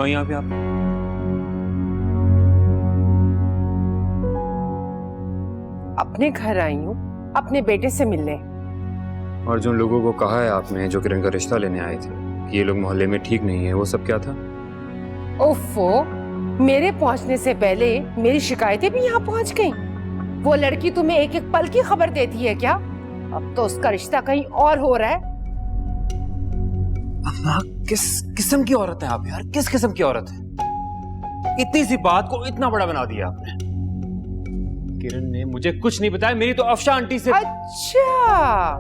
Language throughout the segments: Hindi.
क्यों आई यहाँ पे आप? अपने घर आई हूँ अपने बेटे से मिलने। और जिन लोगों को कहा है आपने जो किरण का रिश्ता लेने आए थे कि ये लोग मोहल्ले में ठीक नहीं है, वो सब क्या था? ओफो, मेरे पहुंचने से पहले मेरी शिकायतें भी यहाँ पहुंच गईं। वो लड़की तुम्हें एक एक पल की खबर देती है क्या? अब तो उसका रिश्ता कहीं और हो रहा है। अम्मा, किस किस्म की औरत है आप यार? किस किस्म की औरत है? इतनी सी बात को इतना बड़ा बना दिया आपने। किरण ने मुझे कुछ नहीं बताया, मेरी तो अफशा आंटी से। अच्छा,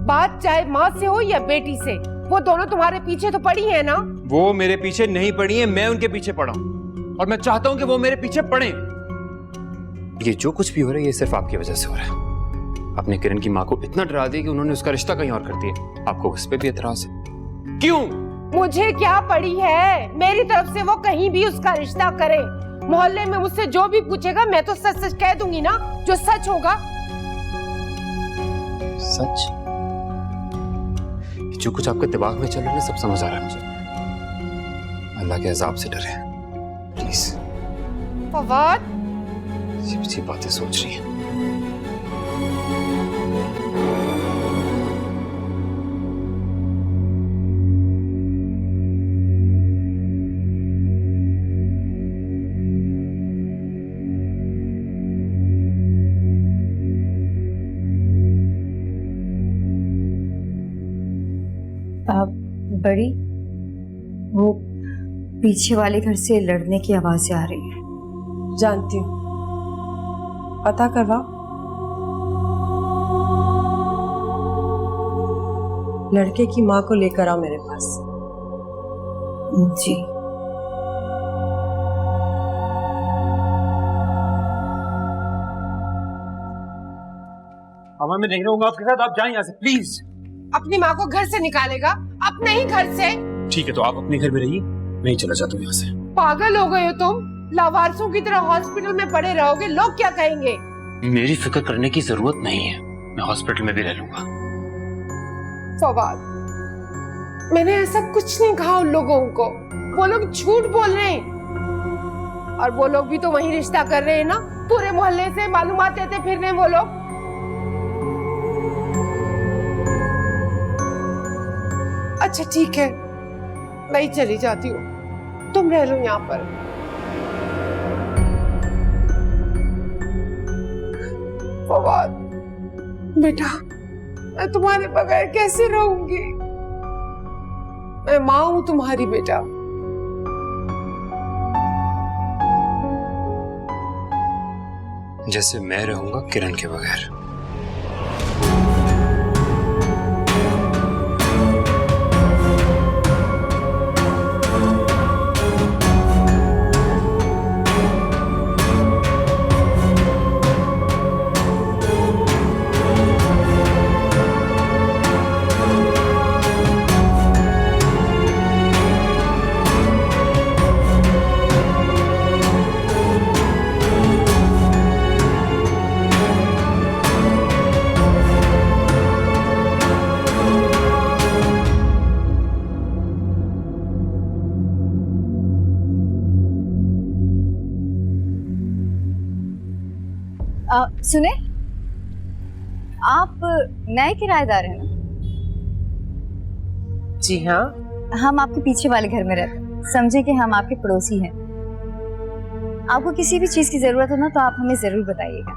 बात चाहे माँ से हो या बेटी से, वो दोनों तुम्हारे पीछे तो पड़ी है ना? वो मेरे पीछे नहीं पड़ी है, मैं उनके पीछे पड़ा हूं और मैं चाहता हूं कि वो मेरे पीछे पड़े। ये जो कुछ भी हो रहा है ये सिर्फ आपकी वजह से हो रहा है। आपने किरण की माँ को इतना डरा दिया कि उन्होंने उसका रिश्ता कहीं और कर दिया। आपको उस पर भी एतराज है? क्यों? मुझे क्या पड़ी है, मेरी तरफ से वो कहीं भी उसका रिश्ता करे। मोहल्ले में मुझसे जो भी पूछेगा मैं तो सच सच कह दूंगी ना, जो सच होगा। सच? जो कुछ आपके दिमाग में चल रहा है सब समझ आ रहा है मुझे। अल्लाह के अजाब से डरे प्लीज। फवाद, अजीब-सी बातें सोच रही है। बड़ी, वो पीछे वाले घर से लड़ने की आवाजें आ रही है। जानती हूँ, पता करवा। लड़के की माँ को लेकर आओ मेरे पास। जी। मैं नहीं रहूंगा आपके साथ, आप जाएं यहाँ से प्लीज। अपनी माँ को घर से निकालेगा, अपने ही घर से? ठीक है तो आप अपने घर में रहिए, मैं ही चला जाता हूँ यहाँ से। पागल हो गए हो तुम? लावारिसों की तरह हॉस्पिटल में पड़े रहोगे, लोग क्या कहेंगे? मेरी फिक्र करने की जरूरत नहीं है, मैं हॉस्पिटल में भी रह लूंगा। फवाद, मैंने ऐसा कुछ नहीं कहा उन लोगों को, वो लोग झूठ बोल रहे हैं। और वो लोग भी तो वही रिश्ता कर रहे हैं ना, पूरे मोहल्ले से मालूमात देते फिर रहे वो लोग। अच्छा ठीक है, मैं ही चली जाती हूँ, तुम रह लो यहाँ पर। फवाद बेटा, मैं तुम्हारे बगैर कैसे रहूंगी? मैं माँ हूँ तुम्हारी बेटा। जैसे मैं रहूंगा किरण के बगैर। सुने, आप नए किराएदार हैं ना? जी हाँ। हम आपके पीछे वाले घर में रहते हैं, समझे कि हम आपके पड़ोसी हैं। आपको किसी भी चीज की जरूरत हो ना तो आप हमें जरूर बताइएगा।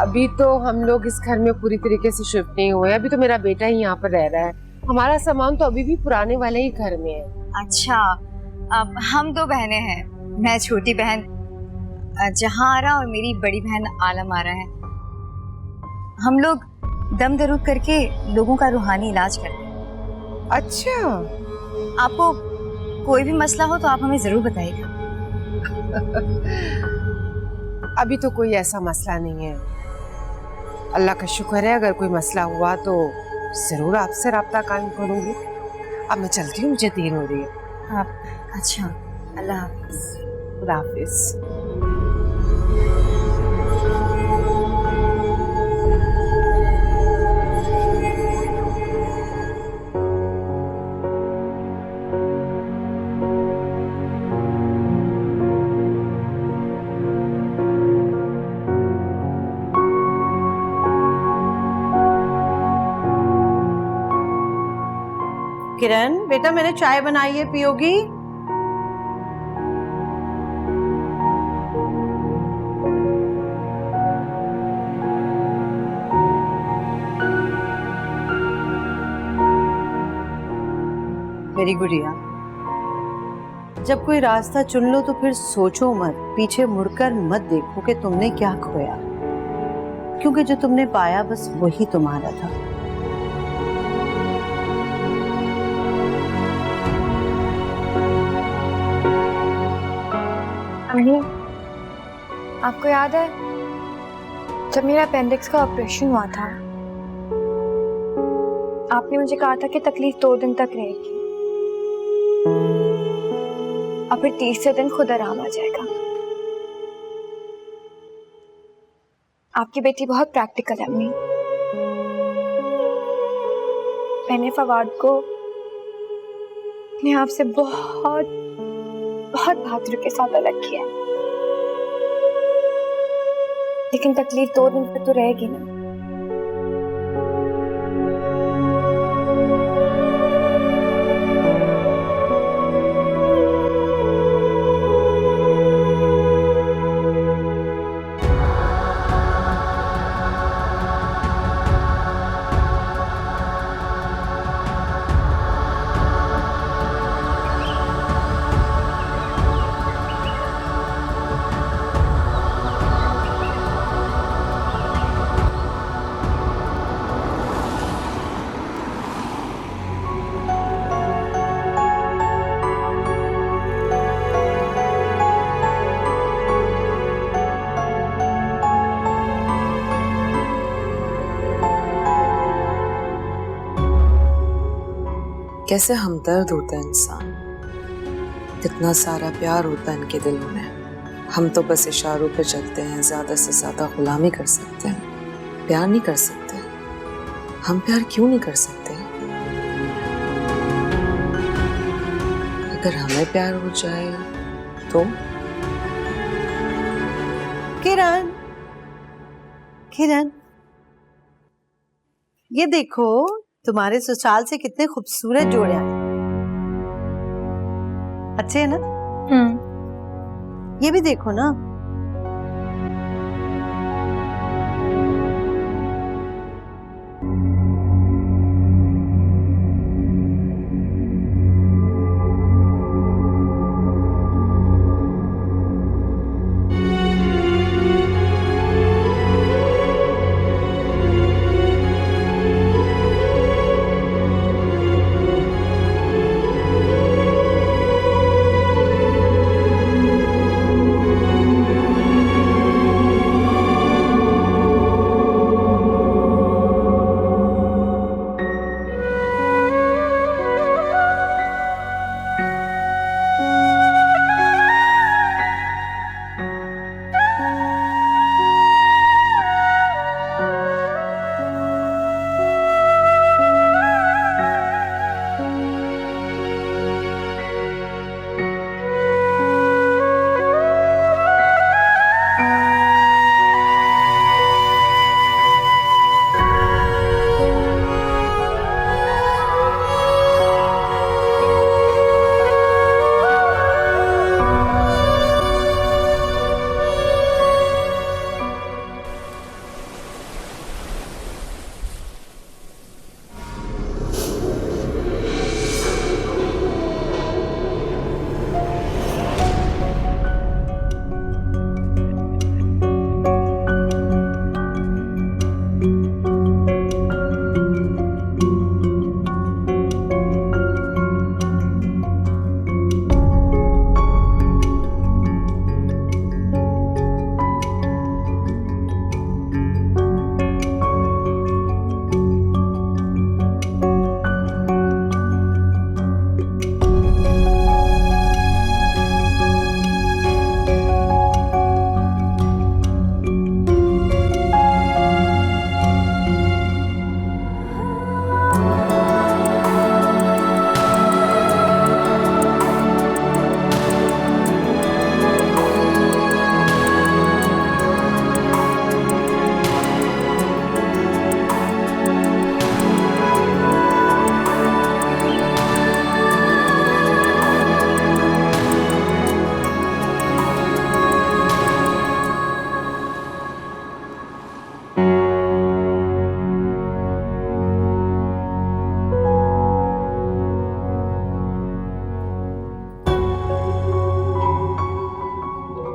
अभी तो हम लोग इस घर में पूरी तरीके से शिफ्ट नहीं हुए, अभी तो मेरा बेटा ही यहाँ पर रह रहा है। हमारा सामान तो अभी भी पुराने वाले ही घर में है। अच्छा, अब हम दो बहनें हैं, मैं छोटी बहन जहांआरा और मेरी बड़ी बहन आलम आरा है। हम लोग दम दरूद करके लोगों का रूहानी इलाज करते हैं। अच्छा, आपको कोई भी मसला हो तो आप हमें जरूर बताइएगा। अभी तो कोई ऐसा मसला नहीं है, अल्लाह का शुक्र है। अगर कोई मसला हुआ तो जरूर आपसे राब्ता कायम करूंगी। अब मैं चलती हूँ, मुझे देर हो रही है। आप अच्छा, अल्लाह हाफिज। खुदा हाफिज। किरण बेटा मैंने चाय बनाई है, पियोगी? मेरी गुड़िया, जब कोई रास्ता चुन लो तो फिर सोचो मत, पीछे मुड़कर मत देखो कि तुमने क्या खोया, क्योंकि जो तुमने पाया बस वही तुम्हारा था। अम्मी, आपको याद है जब मेरा अपेंडिक्स का ऑपरेशन हुआ था, आपने मुझे कहा था कि तकलीफ 2 दिन तक रहेगी और फिर 30 दिन खुद आराम आ जाएगा। आपकी बेटी बहुत प्रैक्टिकल है अम्मी। मैंने फवाद को अपने आप से बहुत बहुत बहादुरी के साथ अलग किया, लेकिन तकलीफ 2 दिन तक तो रहेगी ना। कैसे हमदर्द होता है इंसान, कितना सारा प्यार होता है इनके दिलों में। हम तो बस इशारों पे चलते हैं, ज्यादा से ज्यादा गुलामी कर सकते हैं, प्यार नहीं कर सकते। हम प्यार क्यों नहीं कर सकते? अगर हमें प्यार हो जाए तो? किरण, किरण, ये देखो तुम्हारे ससुराल से कितने खूबसूरत जोड़े आए, अच्छे हैं ना? ये भी देखो ना।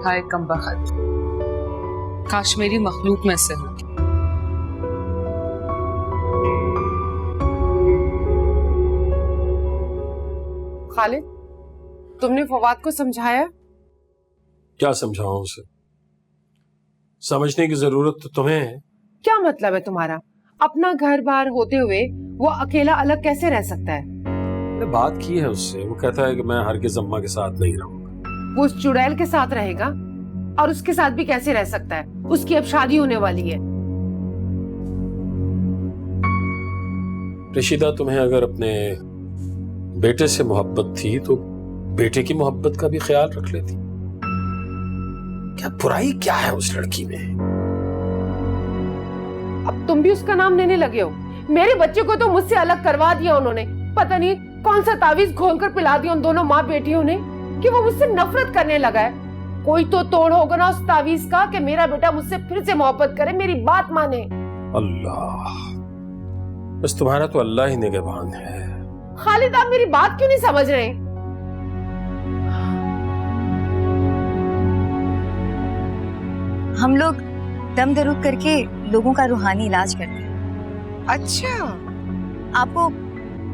हाय कमबख्त, काश मेरी मखलूक में से होती। खालिद, तुमने फवाद को समझाया? क्या समझाऊं उसे? समझने की जरूरत तो तुम्हें है। क्या मतलब है तुम्हारा? अपना घर बार होते हुए वो अकेला अलग कैसे रह सकता है? मैंने बात की है उससे, वो कहता है कि मैं हरगिज़ अम्मा के साथ नहीं रहूंगा। वो उस चुड़ैल के साथ रहेगा, और उसके साथ भी कैसे रह सकता है? उसकी अब शादी होने वाली है। रशीदा, तुम्हें अगर अपने बेटे से मोहब्बत थी तो बेटे की मोहब्बत का भी ख्याल रख लेती। क्या बुराई क्या है उस लड़की में? अब तुम भी उसका नाम लेने लगे हो। मेरे बच्चे को तो मुझसे अलग करवा दिया उन्होंने। पता नहीं कौन सा तावीज घोलकर पिला दिया उन दोनों माँ बेटियों ने कि वो मुझसे नफरत करने लगा है। कोई तो तोड़ होगा ना उस तावीज का कि मेरा बेटा मुझसे फिर से मोहब्बत करे, मेरी बात माने। अल्लाह, बस तुम्हारा तो अल्लाह ही निगहबान है। खालिद, आप मेरी बात क्यों नहीं समझ रहे? हम लोग दम दरूद करके लोगों का रूहानी इलाज करते हैं। अच्छा, आपको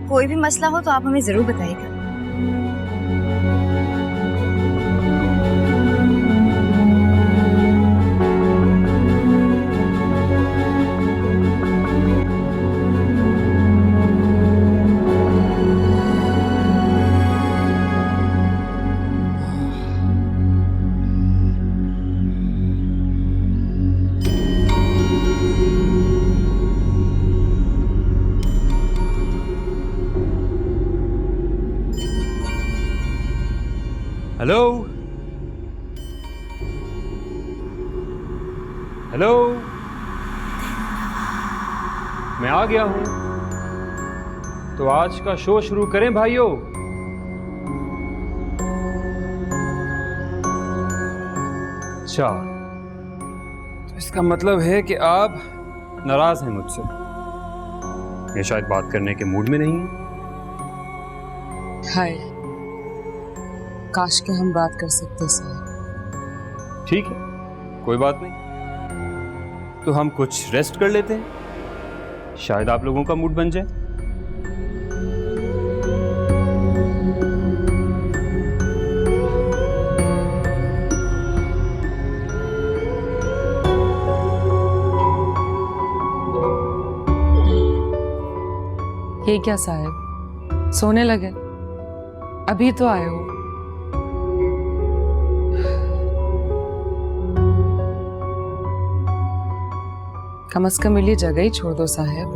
कोई भी मसला हो तो आप हमें जरूर बताइएगा। हेलो हेलो, मैं आ गया हूं, तो आज का शो शुरू करें भाइयों। अच्छा, तो इसका मतलब है कि आप नाराज हैं मुझसे। ये शायद बात करने के मूड में नहीं है। हाय, काश के हम बात कर सकते साहब। ठीक है, कोई बात नहीं, तो हम कुछ रेस्ट कर लेते हैं, शायद आप लोगों का मूड बन जाए। ये क्या साहब, सोने लगे? अभी तो आए हो। कम से कम ये जगह ही छोड़ दो साहब।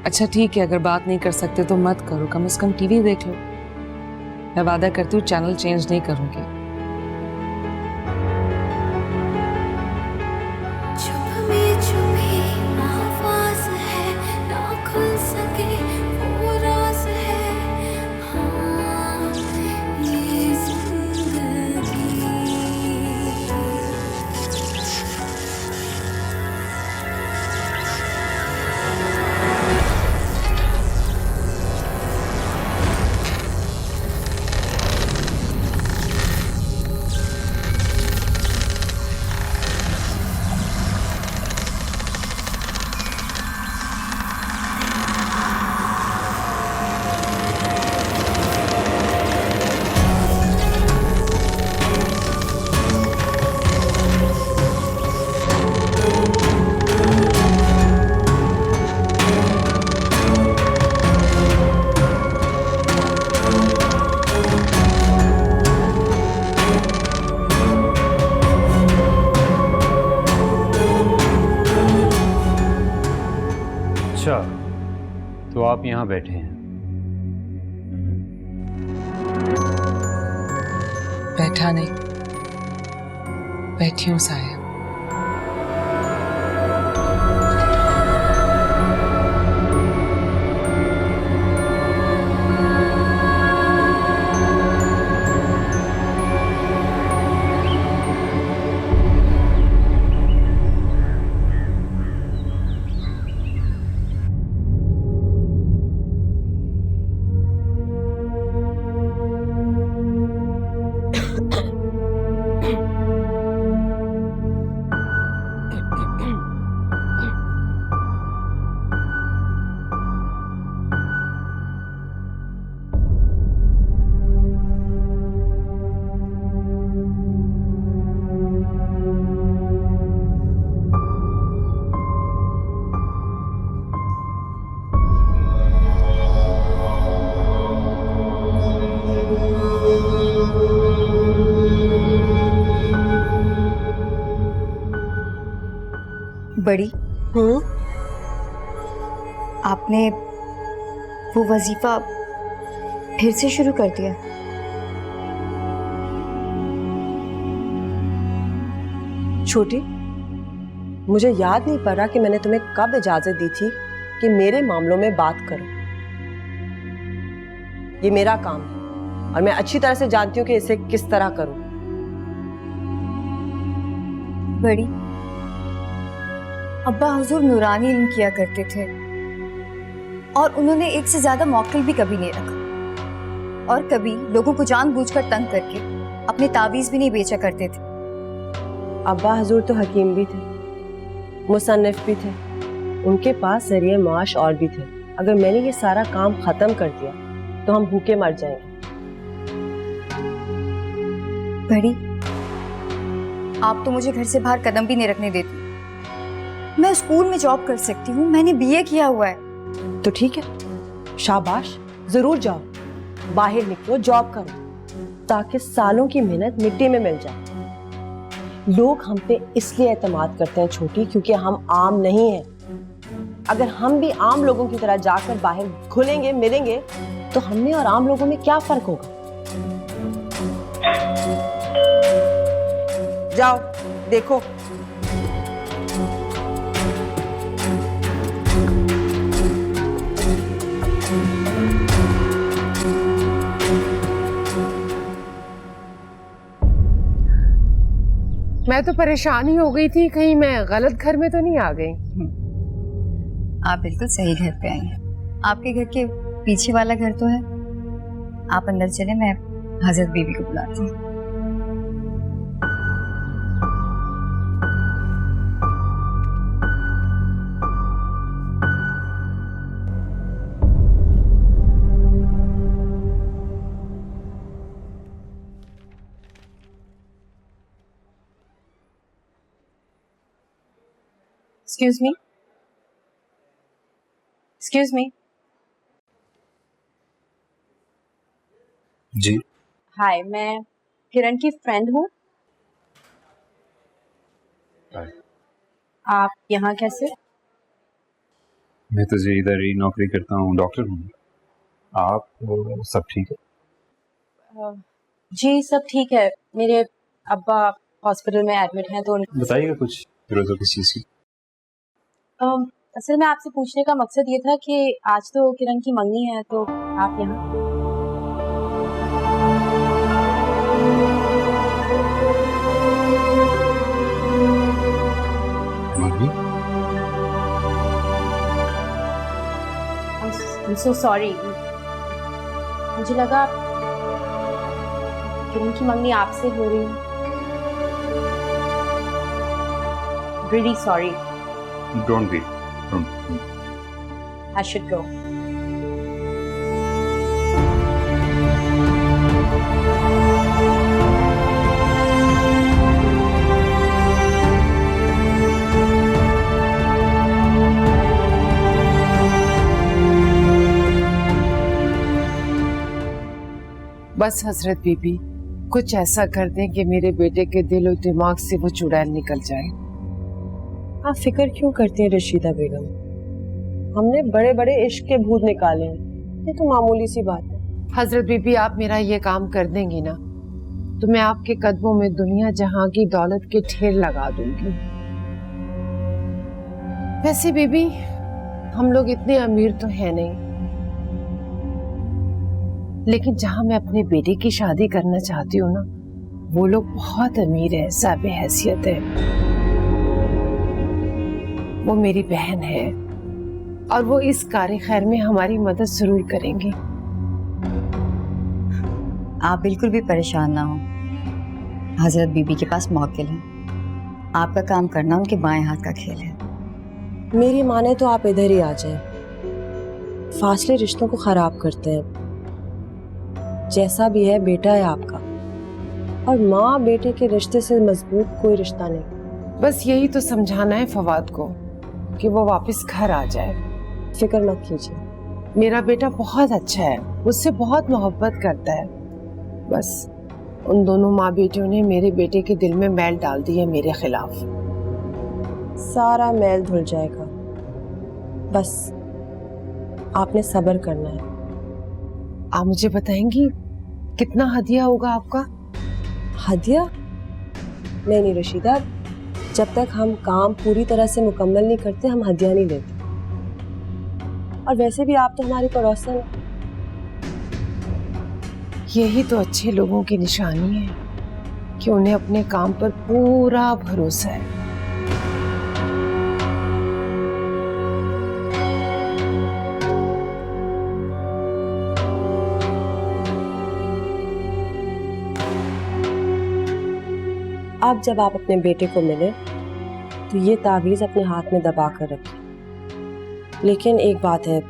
अच्छा ठीक है, अगर बात नहीं कर सकते तो मत करो, कम से कम टीवी देख लो। मैं वादा करती हूँ चैनल चेंज नहीं करूंगी। अच्छा, तो आप यहाँ बैठे हैं? बैठा नहीं, बैठी हूँ साहब। बड़ी, आपने वो वजीफा फिर से शुरू कर दिया? छोटी, मुझे याद नहीं पड़ रहा कि मैंने तुम्हें कब इजाजत दी थी कि मेरे मामलों में बात करो। ये मेरा काम है और मैं अच्छी तरह से जानती हूँ कि इसे किस तरह करूं। बड़ी, अब्बा हुजूर नूरानी इल्म किया करते थे और उन्होंने एक से ज्यादा मौकिल भी कभी नहीं रखा और कभी लोगों को जानबूझकर तंग करके अपने तावीज भी नहीं बेचा करते थे। अब्बा हजूर तो हकीम भी थे, मुसन्निफ भी थे, उनके पास जरिए माश और भी थे। अगर मैंने ये सारा काम खत्म कर दिया तो हम भूखे मर जाएंगे। बड़ी, आप तो मुझे घर से बाहर कदम भी नहीं रखने देती। मैं स्कूल में जॉब कर सकती हूँ, मैंने बीए किया हुआ है। तो ठीक है, शाबाश, जरूर जाओ, बाहर निकलो, जॉब करो ताकि सालों की मेहनत मिट्टी में मिल जाए। लोग हम पे इसलिए एतमाद करते हैं छोटी, क्योंकि हम आम नहीं हैं। अगर हम भी आम लोगों की तरह जाकर बाहर घुलेंगे मिलेंगे तो हमने और आम लोगों में क्या फर्क होगा। जाओ देखो। मैं तो परेशान ही हो गई थी, कहीं मैं गलत घर में तो नहीं आ गई। आप बिल्कुल सही घर पे आई हैं। आपके घर के पीछे वाला घर तो है। आप अंदर चले, मैं हजरत बीबी को बुलाती हूँ। Excuse me. Excuse me. जी, हाय, मैं किरण की फ्रेंड हूँ। आप यहाँ कैसे? मैं तो जी इधर ही नौकरी करता हूँ, डॉक्टर हूँ। आप सब ठीक है? जी सब ठीक है। मेरे अब्बा हॉस्पिटल में एडमिट हैं तो बताइएगा कुछ जरूरत हो किस चीज़ की? असल में आपसे पूछने का मकसद ये था कि आज तो किरण की मंगनी है, तो आप यहाँ। I'm so sorry. मुझे लगा किरण की मंगनी आपसे हो रही है। Really sorry. Don't be. I should go. बस हजरत बीबी, कुछ ऐसा कर दें कि मेरे बेटे के दिल और दिमाग से वो चुड़ैल निकल जाए। आप फिक्र क्यों करती हैं रशीदा बेगम? हमने बड़े बड़े इश्क के भूत निकाले हैं, ये तो मामूली सी बात है। हजरत बीबी, आप मेरा ये काम कर देंगी ना तो मैं आपके कदमों में दुनिया जहां की दौलत के ढेर लगा दूंगी। वैसे बीबी, हम लोग इतने अमीर तो हैं नहीं, लेकिन जहां मैं अपने बेटे की शादी करना चाहती हूँ ना, वो लोग बहुत अमीर है, साहिब हैसियत है। वो मेरी बहन है और वो इस कार्य खैर में हमारी मदद जरूर करेंगे। आप बिल्कुल भी परेशान ना हो, हजरत बीबी के पास मौकिल है। आपका काम करना उनके बाएं हाथ का खेल है। मेरी माने तो आप इधर ही आ जाएं। फासले रिश्तों को खराब करते हैं। जैसा भी है बेटा है आपका, और माँ बेटे के रिश्ते से मजबूत कोई रिश्ता नहीं। बस यही तो समझाना है फवाद को कि वो वापस घर आ जाए। फिक्र मत कीजिए, मेरा बेटा बहुत अच्छा है, मुझसे बहुत मोहब्बत करता है। बस उन दोनों माँ बेटियों ने मेरे बेटे के दिल में मैल डाल दी है मेरे खिलाफ। सारा मैल धुल जाएगा। बस आपने सब्र करना है। आप मुझे बताएंगी कितना हदिया होगा आपका? हदिया? नहीं रशीदा, जब तक हम काम पूरी तरह से मुकम्मल नहीं करते हम हदिया नहीं लेते। और वैसे भी आप तो हमारी पड़ोसन हैं। यही तो अच्छे लोगों की निशानी है कि उन्हें अपने काम पर पूरा भरोसा है। अब जब आप अपने बेटे को मिले तो ये तावीज़ अपने हाथ में दबा कर रखें। लेकिन एक बात है,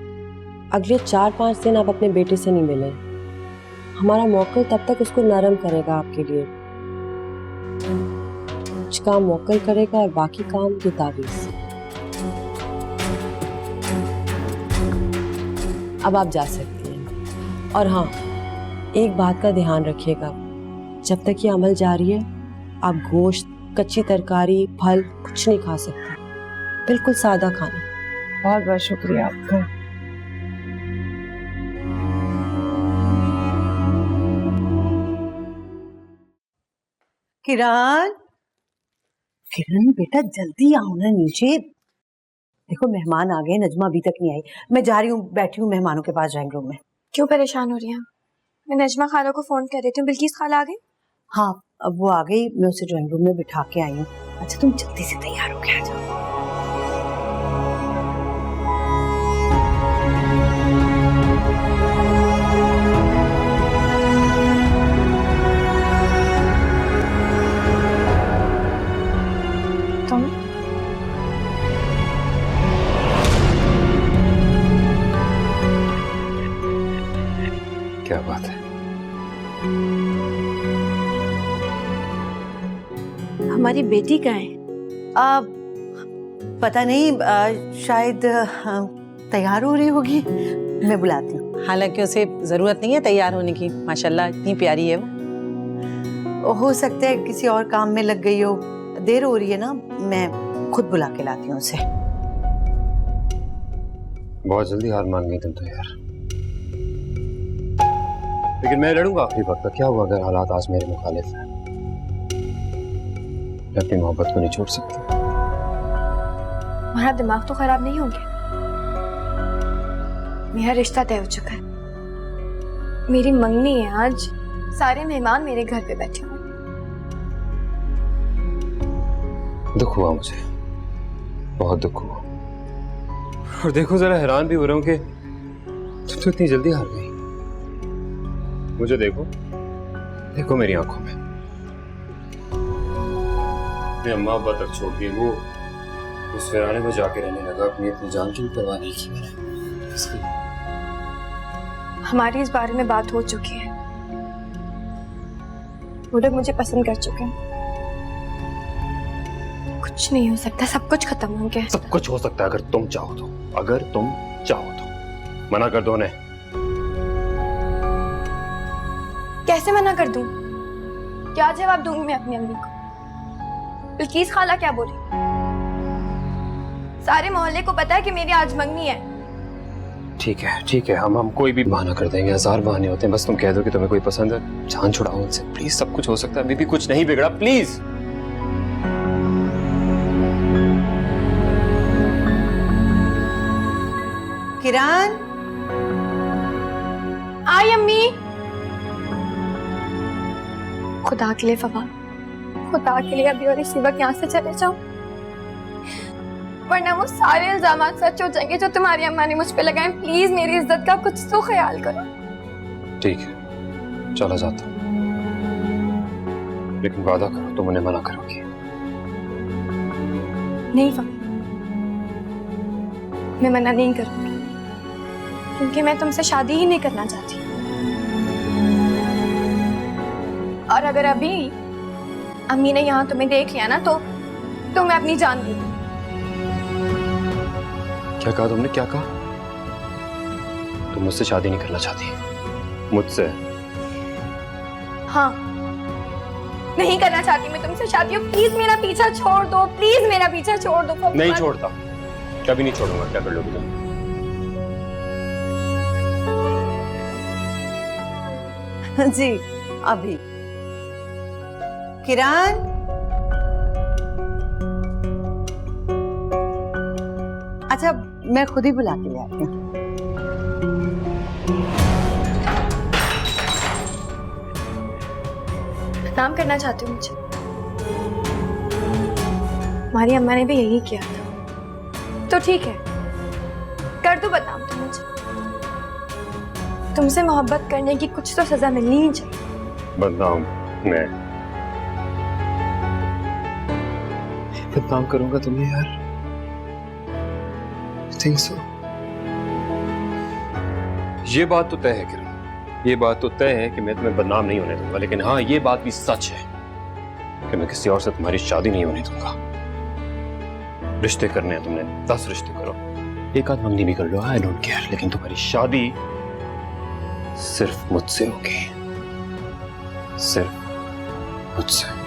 अगले 4-5 दिन आप अपने बेटे से नहीं मिले। हमारा मौक्कल तब तक उसको नरम करेगा आपके लिए। कुछ काम मौक्कल करेगा और बाकी काम ये तावीज़। अब आप जा सकती हैं। और हाँ, एक बात का ध्यान रखिएगा, जब तक ये अमल जारी है आप गोश्त, कच्ची तरकारी, फल कुछ नहीं खा सकते। बिल्कुल सादा खाना। बहुत बहुत शुक्रिया आपका। किरण, किरण बेटा जल्दी आओ ना नीचे। देखो मेहमान आ गए, नजमा अभी तक नहीं आई। मैं जा रही हूँ, बैठी हूँ मेहमानों के पास ड्राइंग रूम में। क्यों परेशान हो रही हैं? मैं नजमा खाला को फोन कर देती हूँ। बिल्किस खाला आ गई? हाँ, अब वो आ गई, मैं उसे ड्राइंग रूम में बिठा के आई हूँ। अच्छा तुम जल्दी से तैयार हो के आ जाओ। तुम क्या बात है? हमारी बेटी कहाँ है? पता नहीं, शायद तैयार हो रही होगी, मैं बुलाती हूँ। हालांकि उसे जरूरत नहीं है तैयार होने की, माशाल्लाह इतनी प्यारी है वो। हो सकता है किसी और काम में लग गई हो, देर हो रही है ना, मैं खुद बुला के लाती हूँ उसे। बहुत जल्दी हार मान गई तुम तो यार। लेकिन मैं लड़ूंगा आखिरी वक्त तक। क्या हुआ अगर हालात आज मेरे मुखालिफ हैं? मैं अपनी मोहब्बत को नहीं छोड़ सकती। हमारा दिमाग तो खराब नहीं हो गया। मेरा रिश्ता तय हो चुका है। मेरी मंगनी है आज। सारे मेहमान मेरे घर पे बैठे हुए। दुख हुआ मुझे, बहुत दुख हुआ। और देखो जरा हैरान भी हो रहा हूँ कि तुम तो इतनी जल्दी हार गई। मुझे देखो, देखो मेरी आंखों में। मैं अम्मा अब्बा तक छोड़ के वो उस वीराने में जाके रहने लगा। अपनी अपनी जान की भी परवाह नहीं की मैंने इसकी। हमारी इस बारे में बात हो चुकी है। वो लोग मुझे पसंद कर चुके हैं। कुछ नहीं हो सकता, सब कुछ खत्म हो गया। सब कुछ हो सकता है अगर तुम चाहो तो। अगर तुम चाहो तो। मना कर दो उन्हें। कैसे मना कर दूं? क्या जवाब दूंगी मैं अपनी अम्मी को? बिल्किस खाला क्या बोली? सारे मोहल्ले को पता है कि मेरी आज मंगनी है। ठीक है, हम कोई भी बहाना कर देंगे। 1000 बहाने होते हैं, बस तुम कह दो कि तुम्हें कोई पसंद है। जान छुड़ाओ उनसे प्लीज। सब कुछ हो सकता है, अभी भी कुछ नहीं बिगड़ा। प्लीज। किरण, आई अम्मी। खुदा के लिए फवाद, खुदा के लिए अभी और इसी वक्त यहाँ से चले जाओ, वरना वो सारे इल्जामात सच हो जाएंगे जो तुम्हारी अम्मा ने मुझ पे लगाए। प्लीज मेरी इज्जत का कुछ तो ख्याल करो। ठीक है, चला जाता हूँ, लेकिन वादा करो तुम उन्हें मना करोगी। नहीं फवाद, मैं मना नहीं करूंगी, क्योंकि मैं तुमसे शादी ही नहीं करना चाहती। और अगर अभी अम्मी ने यहाँ तुम्हें देख लिया ना तो मैं अपनी जान दे दूँ। क्या कहा तुमने? क्या कहा? तुम मुझसे शादी नहीं करना चाहती? मुझसे? हाँ, नहीं करना चाहती मैं तुमसे शादी। प्लीज मेरा पीछा छोड़ दो, प्लीज मेरा पीछा छोड़ दो। नहीं छोड़ता, कभी नहीं छोड़ूंगा। क्या कर लोगे तुम? जी अभी। किरण, अच्छा मैं खुद ही बुला के ले आती हूँ। काम करना चाहती हूँ मुझे। हमारी अम्मा ने भी यही किया था। तो ठीक है, कर दो बदनाम तुम मुझे। तुमसे मोहब्बत करने की कुछ तो सजा मिलनी ही चाहिए। बदनाम? मैं बदनाम करूंगा तुम्हें यार? Think so? ये बात तो तय है किरण, ये बात तो तय है कि मैं तुम्हें बदनाम नहीं होने दूंगा। लेकिन हाँ, ये बात भी सच है कि मैं किसी और से तुम्हारी शादी नहीं होने दूंगा। रिश्ते करने हैं तुमने, 10 रिश्ते करो, एक आध मंगनी भी कर लो, आई डोंट केयर। लेकिन तुम्हारी शादी सिर्फ मुझसे होगी, सिर्फ मुझसे।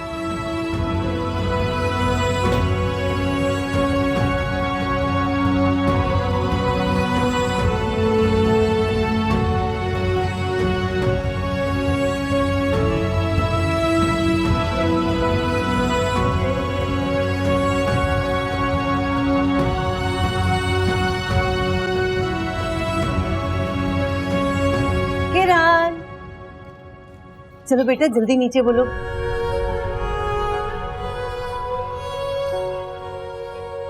किरण, चलो बेटा जल्दी नीचे बोलो।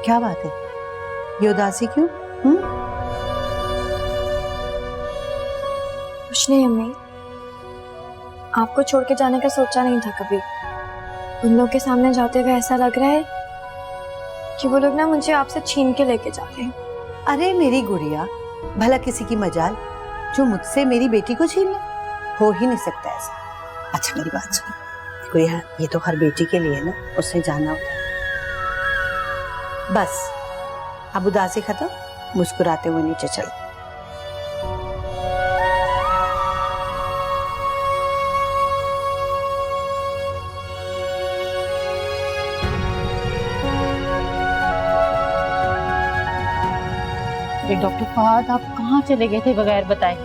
क्या बात है, ये उदासी क्यों? कुछ नहीं अम्मी, आपको छोड़ के जाने का सोचा नहीं था कभी। उन लोग के सामने जाते हुए ऐसा लग रहा है कि वो लोग ना मुझे आपसे छीन के लेके जा रहे हैं। अरे मेरी गुड़िया, भला किसी की मजाल जो मुझसे मेरी बेटी को छीन ले? हो ही नहीं सकता ऐसा। अच्छा मेरी बात सुनो गुड़िया, ये तो हर बेटी के लिए ना, उससे जाना होता है। बस अब उदासी खत्म, मुस्कुराते हुए नीचे चल। डॉक्टर फहद, आप कहाँ चले गए थे बगैर बताए?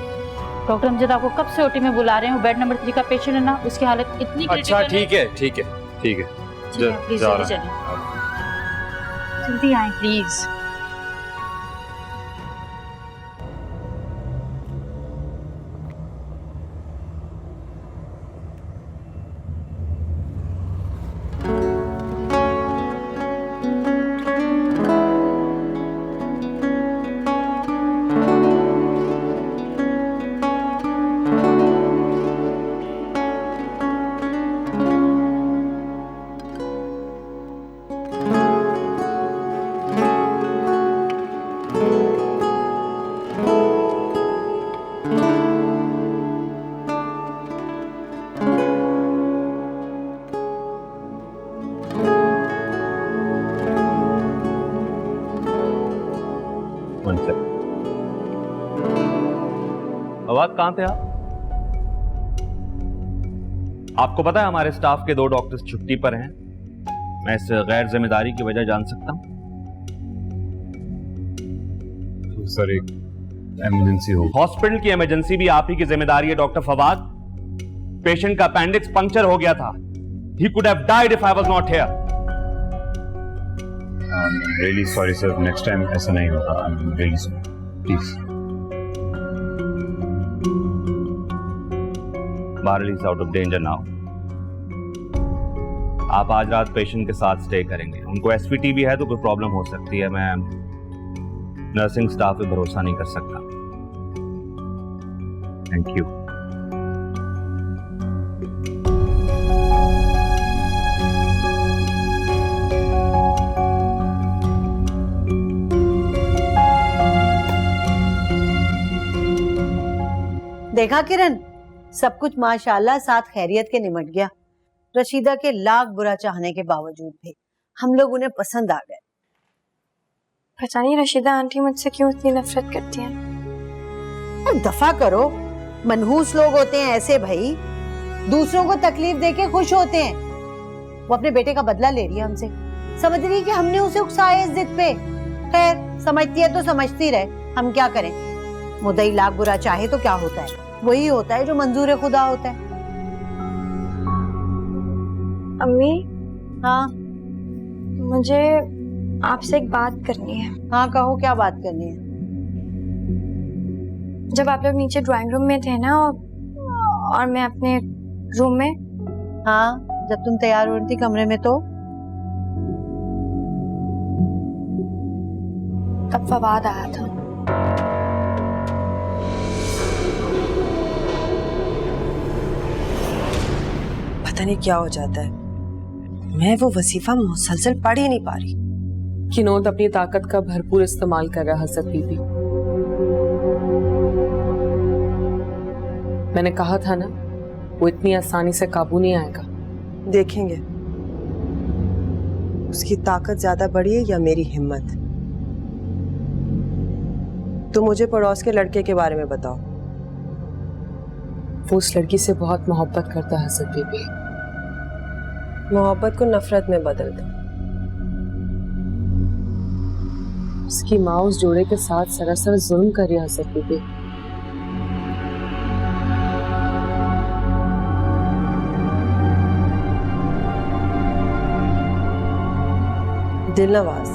डॉक्टर अमजद आपको कब से ओटी में बुला रहे हैं। बेड नंबर 3 का पेशेंट है ना, उसकी हालत इतनी अच्छा ठीक है, ठीक है, ठीक है, प्लीज जा जल्दी रहा चलिए, जल्दी आए प्लीज। फवाद, कहां थे आप? आपको पता है हमारे स्टाफ के 2 डॉक्टर्स छुट्टी पर हैं। मैं इस गैर जिम्मेदारी की वजह जान सकता हूं? सर एक इमरजेंसी हो। हॉस्पिटल की इमरजेंसी भी आप ही की जिम्मेदारी है डॉक्टर फवाद। पेशेंट का अपेंडिक्स पंक्चर हो गया था। He could have died if I was not here. Really sorry sir, next time ऐसा नहीं होगा। I am really sorry, please. Barley is out of danger now. आप आज रात पेशेंट के साथ स्टे करेंगे। उनको एसवीटी भी है तो कोई प्रॉब्लम हो सकती है। मैं नर्सिंग स्टाफ पे भरोसा नहीं कर सकता। Thank you. देखा किरण, सब कुछ माशाल्लाह साथ खैरियत के निमट गया। रशीदा के लाख बुरा चाहने के बावजूद भी हम लोग उन्हें पसंद आ गए। पता नहीं रशीदा आंटी मुझसे क्यों इतनी नफरत करती हैं। और दफा करो, मनहूस लोग होते हैं ऐसे भाई, दूसरों को तकलीफ देके खुश होते हैं। वो अपने बेटे का बदला ले रही है हमसे, समझ रही है कि हमने उसे उकसाया इस जिद पे। खैर समझती है तो समझती रहे, हम क्या करें। मुद्दई लाख बुरा चाहे तो क्या होता है, वही होता है जो मंजूर खुदा होता है। अम्मी, हाँ मुझे आपसे एक बात करनी है। हाँ कहो, क्या बात करनी है? जब आप लोग नीचे ड्राइंग रूम में थे ना और मैं अपने रूम में, हाँ जब तुम तैयार हो रही थी कमरे में, तो तब फवाद आया था। पता नहीं क्या हो जाता है, मैं वो वजीफा मुसलसल पढ़ ही नहीं पा रही। किनोद अपनी ताकत का भरपूर इस्तेमाल कर रहा है हजरत बीबी। मैंने कहा था ना, वो इतनी आसानी से काबू नहीं आएगा। देखेंगे उसकी ताकत ज्यादा बड़ी है या मेरी हिम्मत। तो मुझे पड़ोस के लड़के के बारे में बताओ। वो उस लड़की से बहुत मोहब्बत करता है हजरत बीबी। मोहब्बत को नफरत में बदल दो। उसकी माँ उस जोड़े के साथ सरासर जुल्म कर रही है हजरत बीबी। दिलनवाज,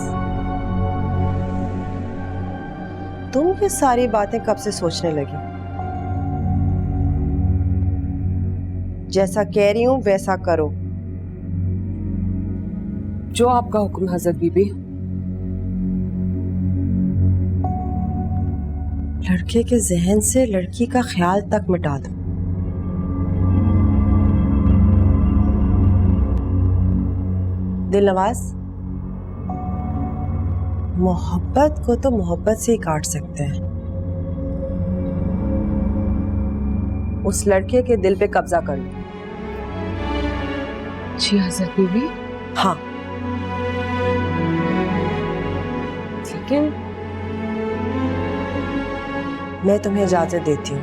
तुम ये सारी बातें कब से सोचने लगी? जैसा कह रही हूं वैसा करो। जो आपका हुक्म हजरत बीबी। लड़के के जहन से लड़की का ख्याल तक मिटा दो। दिलनवाज, मोहब्बत को तो मोहब्बत से ही काट सकते हैं। उस लड़के के दिल पे कब्जा कर लो। जी हजरत बीबी। हाँ, लेकिन मैं तुम्हें इजाजत देती हूँ।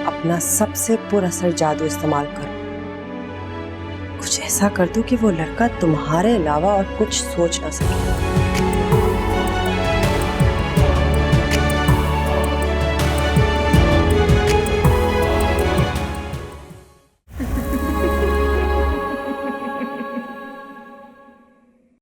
अपना सबसे पुरअसर जादू इस्तेमाल करो। कुछ ऐसा कर दो कि वो लड़का तुम्हारे अलावा और कुछ सोच ना सके।